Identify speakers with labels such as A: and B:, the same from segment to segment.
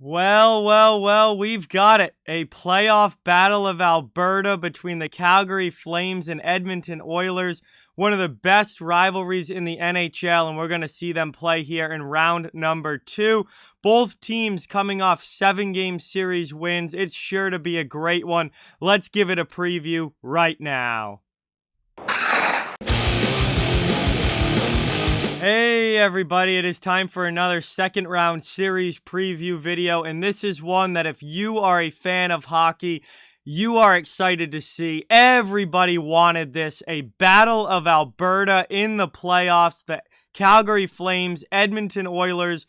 A: Well, we've got it. A playoff battle of Alberta between the Calgary Flames and Edmonton Oilers. One of the best rivalries in the NHL, and we're going to see them play here in round number 2. Both teams coming off 7-game series wins. It's sure to be a great one. Let's give it a preview right now. Hey everybody, it is time for another second round series preview video, and this is one that if you are a fan of hockey, you are excited to see. Everybody wanted this, a battle of Alberta in the playoffs, the Calgary Flames, Edmonton Oilers.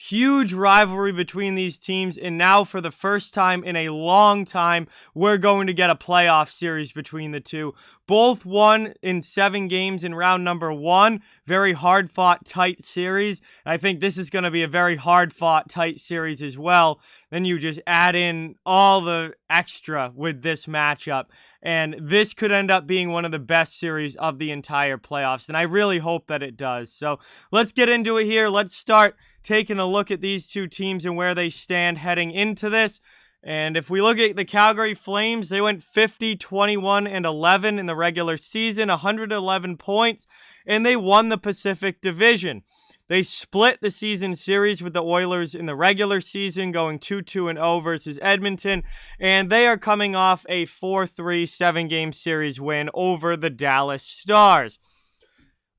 A: Huge rivalry between these teams, and now for the first time in a long time, we're going to get a playoff series between the two. Both won in 7 games in round number 1. Very hard-fought, tight series. I think this is going to be a very hard-fought, tight series as well. Then you just add in all the extra with this matchup, and this could end up being one of the best series of the entire playoffs, and I really hope that it does. So let's get into it here. Let's start taking a look at these two teams and where they stand heading into this. And if we look at the Calgary Flames, they went 50, 21, and 11 in the regular season, 111 points, and they won the Pacific Division. They split the season series with the Oilers in the regular season, going 2-2-0 versus Edmonton, and they are coming off a 4-3 7-game series win over the Dallas Stars.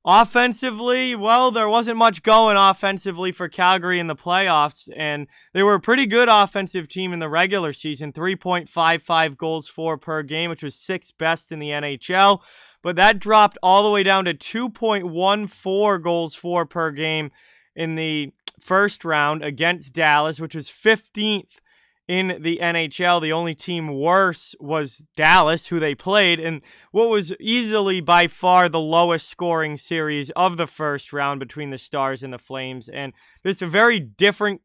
A: Offensively, well, there wasn't much going offensively for Calgary in the playoffs, and they were a pretty good offensive team in the regular season, 3.55 goals for per game, which was 6th best in the NHL, but that dropped all the way down to 2.14 goals for per game in the first round against Dallas, which was 15th in the NHL. The only team worse was Dallas, who they played, and what was easily by far the lowest scoring series of the first round between the Stars and the Flames, and just a very different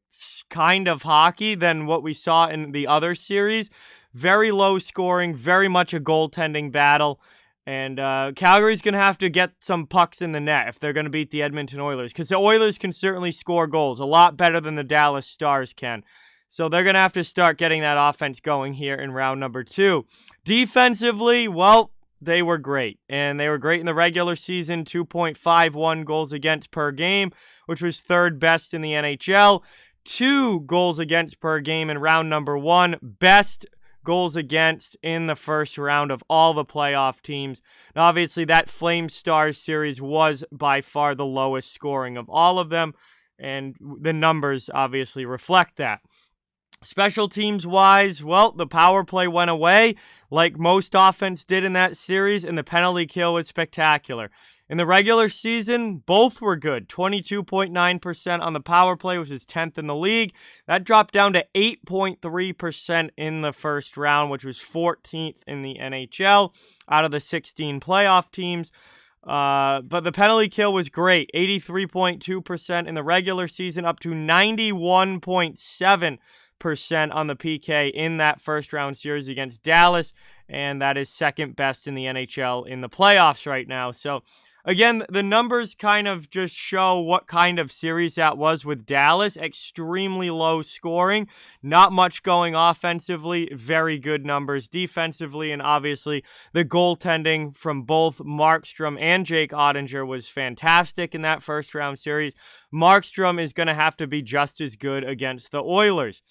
A: kind of hockey than what we saw in the other series. Very low scoring, very much a goaltending battle, and Calgary's going to have to get some pucks in the net if they're going to beat the Edmonton Oilers, because the Oilers can certainly score goals, a lot better than the Dallas Stars can. So they're going to have to start getting that offense going here in round number 2. Defensively, well, they were great. And they were great in the regular season, 2.51 goals against per game, which was 3rd best in the NHL. 2 goals against per game in round number 1. Best goals against in the first round of all the playoff teams. Now, obviously, that Flames Stars series was by far the lowest scoring of all of them. And the numbers obviously reflect that. Special teams wise, well, the power play went away like most offense did in that series, and the penalty kill was spectacular. In the regular season, both were good. 22.9% on the power play, which is 10th in the league. That dropped down to 8.3% in the first round, which was 14th in the NHL out of the 16 playoff teams. But the penalty kill was great. 83.2% in the regular season, up to 91.7% on the PK in that first round series against Dallas, and that is 2nd best in the NHL in the playoffs right now. So again, the numbers kind of just show what kind of series that was with Dallas. Extremely low scoring, not much going offensively, very good numbers defensively, and obviously the goaltending from both Markstrom and Jake Ottinger was fantastic in that first round series. Markstrom is going to have to be just as good against the Oilers.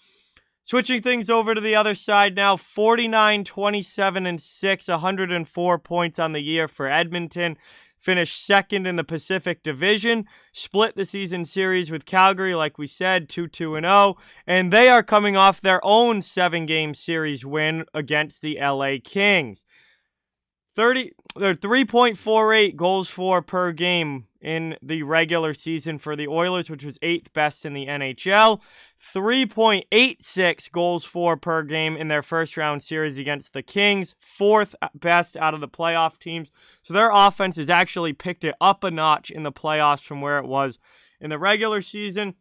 A: Switching things over to the other side now, 49, 27, and 6, 104 points on the year for Edmonton. Finished 2nd in the Pacific Division. Split the season series with Calgary, like we said, 2-2-0. And they are coming off their own 7-game series win against the LA Kings. They're 3.48 goals for per game in the regular season for the Oilers, which was 8th best in the NHL. 3.86 goals for per game in their first round series against the Kings, 4th best out of the playoff teams. So their offense has actually picked it up a notch in the playoffs from where it was in the regular season.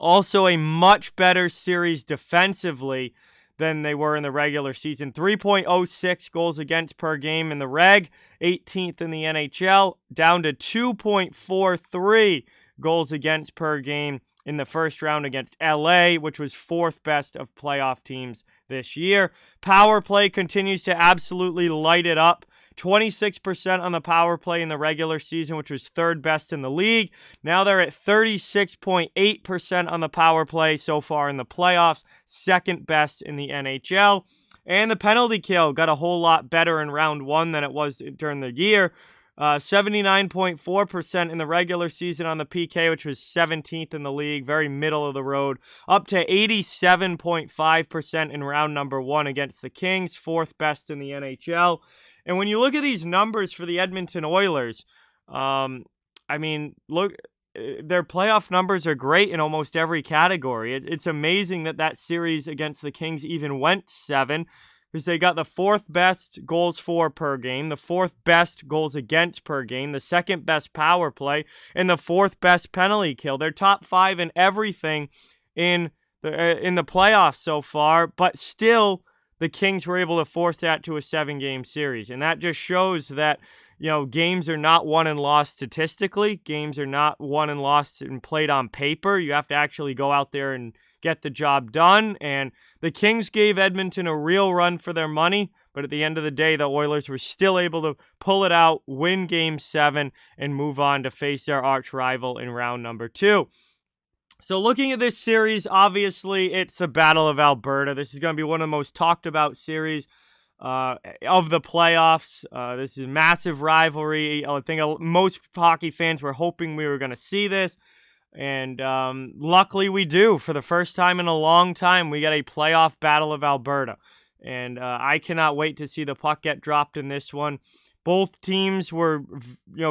A: Also a much better series defensively than they were in the regular season. 3.06 goals against per game in the reg, 18th in the NHL, down to 2.43 goals against per game in the first round against LA, which was 4th best of playoff teams this year. Power play continues to absolutely light it up. 26% on the power play in the regular season, which was 3rd best in the league. Now they're at 36.8% on the power play so far in the playoffs, 2nd best in the NHL. And the penalty kill got a whole lot better in round 1 than it was during the year. 79.4% in the regular season on the PK, which was 17th in the league, very middle of the road, up to 87.5% in round number 1 against the Kings, 4th best in the NHL. And when you look at these numbers for the Edmonton Oilers, look, their playoff numbers are great in almost every category. It's amazing that series against the Kings even went 7, because they got the 4th best goals for per game, the 4th best goals against per game, the 2nd best power play, and the 4th best penalty kill. They're top 5 in everything in the playoffs so far, but still the Kings were able to force that to a 7-game series. And that just shows that, games are not won and lost statistically. Games are not won and lost and played on paper. You have to actually go out there and get the job done. And the Kings gave Edmonton a real run for their money. But at the end of the day, the Oilers were still able to pull it out, win Game 7, and move on to face their arch rival in round number 2. So looking at this series, obviously, it's the Battle of Alberta. This is going to be one of the most talked about series of the playoffs. This is a massive rivalry. I think most hockey fans were hoping we were going to see this. And luckily we do. For the first time in a long time, we got a playoff Battle of Alberta. And I cannot wait to see the puck get dropped in this one. Both teams were,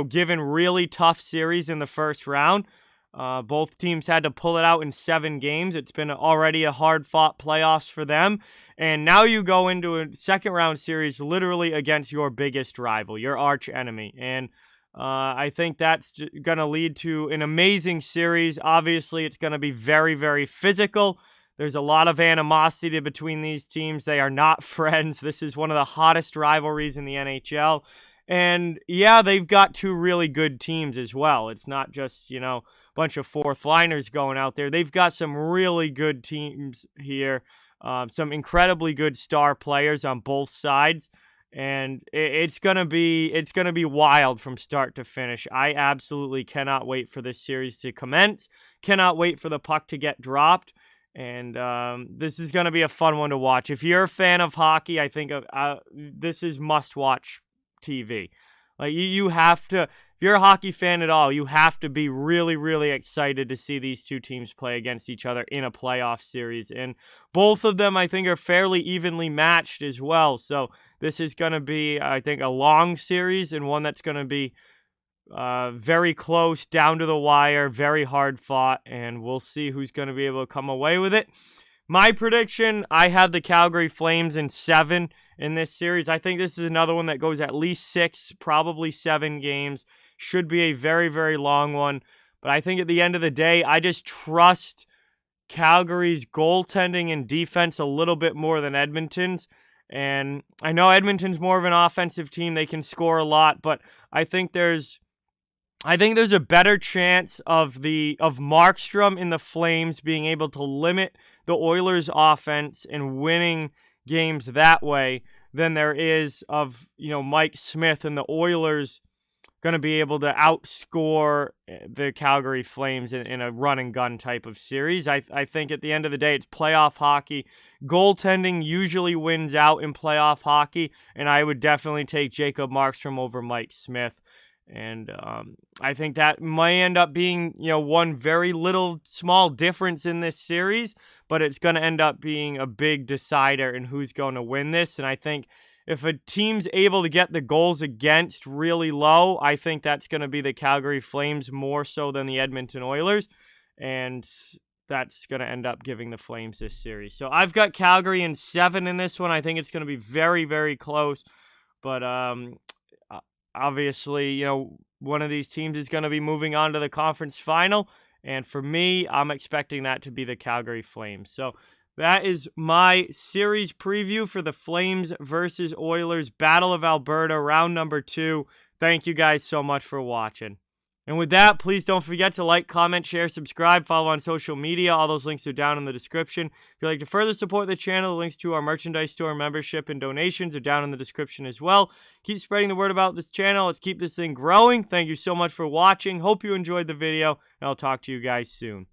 A: given really tough series in the first round. Both teams had to pull it out in 7 games. It's been already a hard-fought playoffs for them. And now you go into a second-round series literally against your biggest rival, your arch enemy. And I think that's going to lead to an amazing series. Obviously, it's going to be very, very physical. There's a lot of animosity between these teams. They are not friends. This is one of the hottest rivalries in the NHL. And yeah, they've got 2 really good teams as well. It's not just, bunch of 4th-liners going out there. They've got some really good teams here, some incredibly good star players on both sides, and it's gonna be wild from start to finish. I absolutely cannot wait for this series to commence. Cannot wait for the puck to get dropped, and this is gonna be a fun one to watch. If you're a fan of hockey, I think this is must-watch TV. Like you have to. If you're a hockey fan at all, you have to be really, really excited to see these 2 teams play against each other in a playoff series. And both of them, I think, are fairly evenly matched as well. So this is going to be, I think, a long series and one that's going to be very close, down to the wire, very hard fought. And we'll see who's going to be able to come away with it. My prediction, I have the Calgary Flames in 7 in this series. I think this is another one that goes at least 6, probably 7 games. Should be a very, very long one. But I think at the end of the day, I just trust Calgary's goaltending and defense a little bit more than Edmonton's. And I know Edmonton's more of an offensive team. They can score a lot, but I think there's a better chance of Markstrom in the Flames being able to limit the Oilers' offense and winning games that way than there is of, Mike Smith and the Oilers going to be able to outscore the Calgary Flames in a run and gun type of series. I think at the end of the day, it's playoff hockey. Goaltending usually wins out in playoff hockey, and I would definitely take Jacob Markstrom over Mike Smith. And I think that might end up being, one very little small difference in this series, but it's going to end up being a big decider in who's going to win this. And I think if a team's able to get the goals against really low, I think that's going to be the Calgary Flames more so than the Edmonton Oilers. And that's going to end up giving the Flames this series. So I've got Calgary in 7 in this one. I think it's going to be very, very close. But obviously, one of these teams is going to be moving on to the conference final. And for me, I'm expecting that to be the Calgary Flames. So that is my series preview for the Flames versus Oilers Battle of Alberta, round number 2. Thank you guys so much for watching. And with that, please don't forget to like, comment, share, subscribe, follow on social media. All those links are down in the description. If you'd like to further support the channel, the links to our merchandise store, membership, and donations are down in the description as well. Keep spreading the word about this channel. Let's keep this thing growing. Thank you so much for watching. Hope you enjoyed the video, and I'll talk to you guys soon.